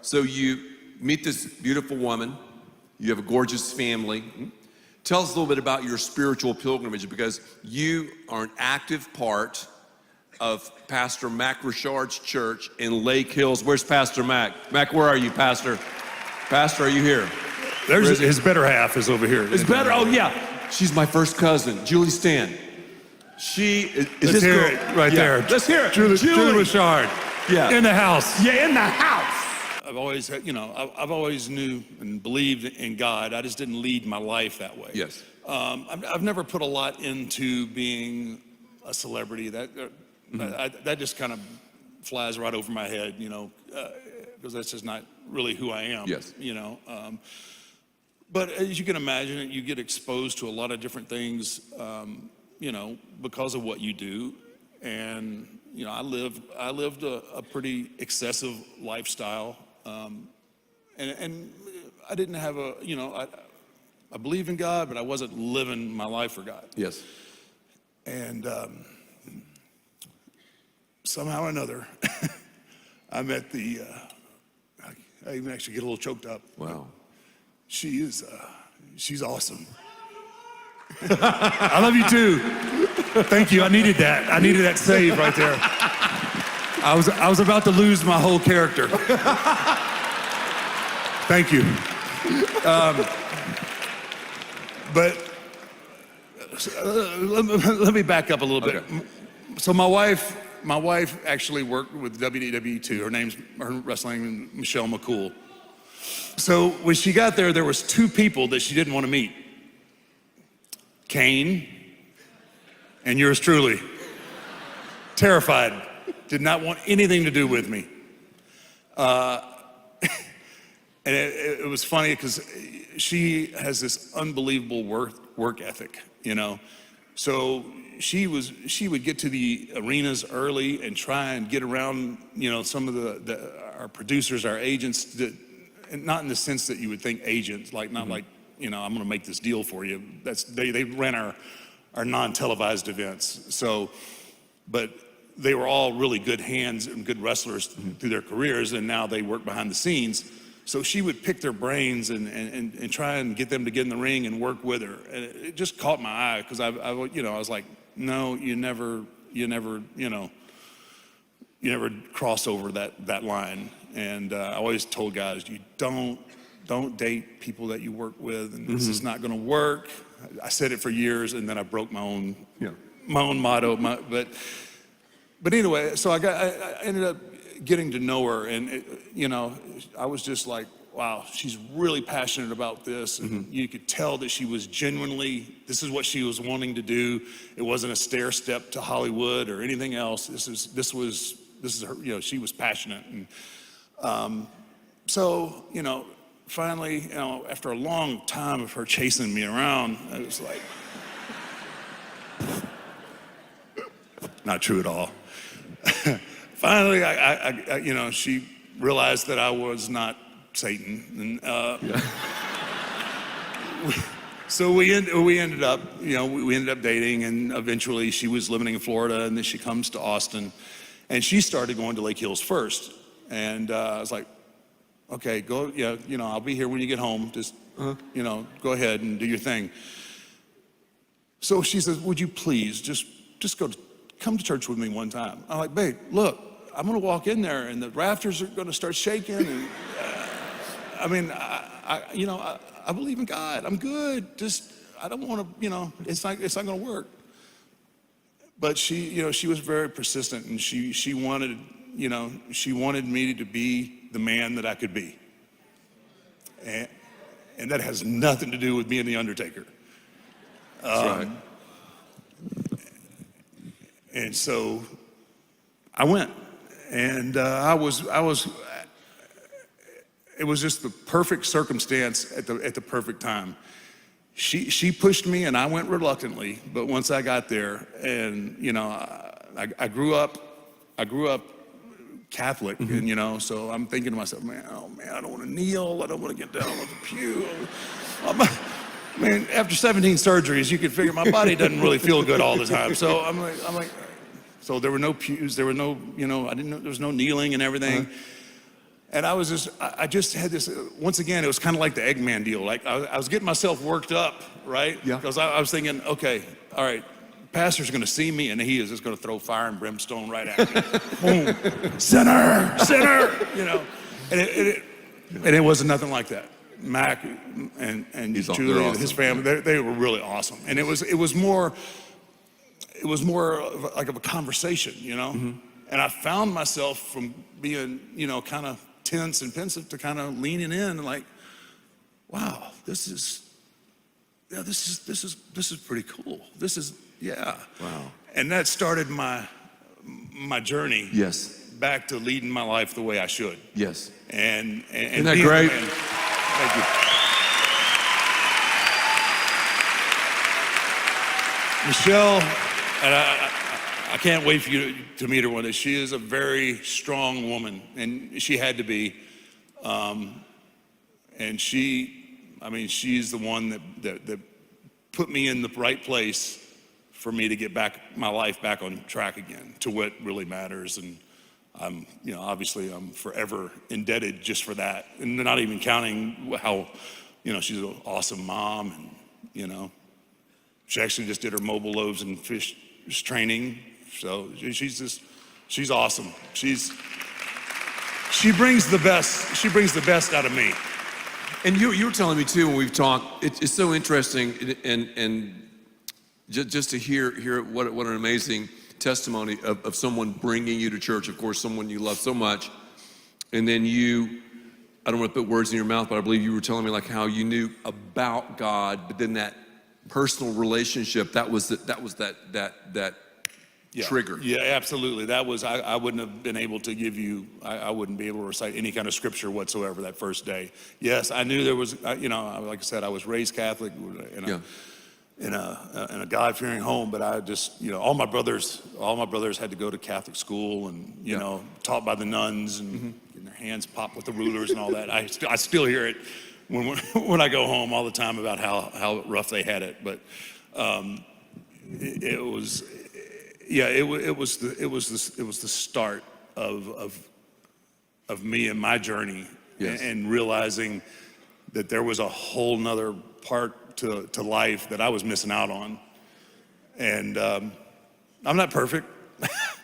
So you meet this beautiful woman. You have a gorgeous family. Tell us a little bit about your spiritual pilgrimage, because you are an active part of Pastor Mac Richard's church in Lake Hills. Where's Pastor Mac? Mac, where are you, Pastor? Pastor, are you here? There's his better half is over here. It's better, oh yeah. She's my first cousin, Julie Stan. She is Let's this hear girl. it right there. Let's hear it. Julie Richard. Yeah. In the house. Yeah, in the house. I've always, I've always knew and believed in God. I just didn't lead my life that way. Yes. I've never put a lot into being a celebrity. That just kind of flies right over my head, because that's just not really who I am. Yes. But as you can imagine, you get exposed to a lot of different things, because of what you do. And, I lived a pretty excessive lifestyle. And I didn't have I believe in God, but I wasn't living my life for God. Yes. And somehow or another, I met I even actually get a little choked up. Wow. She's awesome. I love you too. Thank you. I needed that. I needed that save right there. I was about to lose my whole character. Thank you. But let me back up a little bit. Okay. So my wife actually worked with WWE too. Her wrestling name is Michelle McCool. So when she got there was two people that she didn't want to meet. Kane and yours truly. Terrified. Did not want anything to do with me. And it was funny because she has this unbelievable work ethic, So she would get to the arenas early and try and get around, some of our producers, our agents, and not in the sense that you would think agents, like not like, I'm going to make this deal for you. They ran our non-televised events. So, but they were all really good hands and good wrestlers through their careers, and now they work behind the scenes. So she would pick their brains and try and get them to get in the ring and work with her. And it just caught my eye because I was like, no, you never cross over that line. And I always told guys, you don't date people that you work with, and this is not going to work. I said it for years, and then I broke my own motto. But anyway, so I ended up getting to know her, and I was just like, wow, she's really passionate about this, and you could tell that she was genuinely, this is what she was wanting to do. It wasn't a stair step to Hollywood or anything else. This is her, she was passionate. And so, finally, after a long time of her chasing me around, I was like, not true at all. Finally, she realized that I was not Satan, and so we ended up, we ended up dating, and eventually she was living in Florida, and then she comes to Austin, and she started going to Lake Hills first, and I was like, okay, go, I'll be here when you get home. Just, go ahead and do your thing. So she says, would you please just come to church with me one time? I'm like, babe, look, I'm going to walk in there and the rafters are going to start shaking. And I believe in God. I'm good. Just, I don't want to, it's not going to work. But she was very persistent, and she wanted me to be the man that I could be. And that has nothing to do with being the Undertaker. That's right. And so I went, and it was just the perfect circumstance at the perfect time. She pushed me, and I went reluctantly, but once I got there, and I grew up Catholic, and so I'm thinking to myself, man, I don't want to kneel, I don't want to get down on the pew. After 17 surgeries, you can figure my body doesn't really feel good all the time. So I'm like, so there were no pews, there were no, I didn't know, there was no kneeling and everything. And I just had this, once again, it was kind of like the Eggman deal. Like I was getting myself worked up, right? Yeah. Because I was thinking, okay, all right, pastor's gonna see me and he is just gonna throw fire and brimstone right at me. Boom, sinner, sinner, you know. And it wasn't nothing like that. Mac and Julie and his family, they were really awesome. And it was more like of a conversation, you know? Mm-hmm. And I found myself from being, you know, kind of tense and pensive to kind of leaning in and like, wow, this is pretty cool. Yeah. Wow. And that started my journey. Yes. Back to leading my life the way I should. Yes. And Isn't that being great? the man. Thank you. Michelle, and I can't wait for you to meet her one day. She is a very strong woman, and she had to be. And she's the one that put me in the right place for me to get my life back on track again to what really matters. And obviously I'm forever indebted just for that. And not even counting how, she's an awesome mom, and, she actually just did her mobile loaves and fish training. So she's awesome. She brings the best out of me. And you were telling me too when we've talked, it's so interesting and just to hear what an amazing testimony of someone bringing you to church, of course, someone you love so much. And then I don't want to put words in your mouth, but I believe you were telling me like how you knew about God, but then that personal relationship, that was that Yeah. trigger. Yeah, absolutely. That was, I wouldn't have been able to give you, I wouldn't be able to recite any kind of scripture whatsoever that first day. Yes, I knew there was, like I said, I was raised Catholic in a God-fearing home, but I just, all my brothers had to go to Catholic school and, taught by the nuns and getting their hands popped with the rulers and all that. I still hear it when I go home all the time about how rough they had it. But it was the start of me and my journey. Yes. And realizing that there was a whole nother part to life that I was missing out on. And I'm not perfect.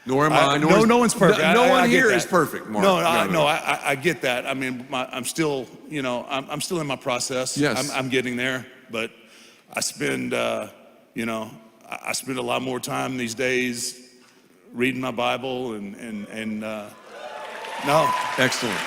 Nor am I. No one's perfect. No one I here get is that. perfect, Mark. I get that. I mean, I'm still, I'm still in my process. Yes. I'm getting there, but I spend, I spend a lot more time these days reading my Bible and no. Excellent.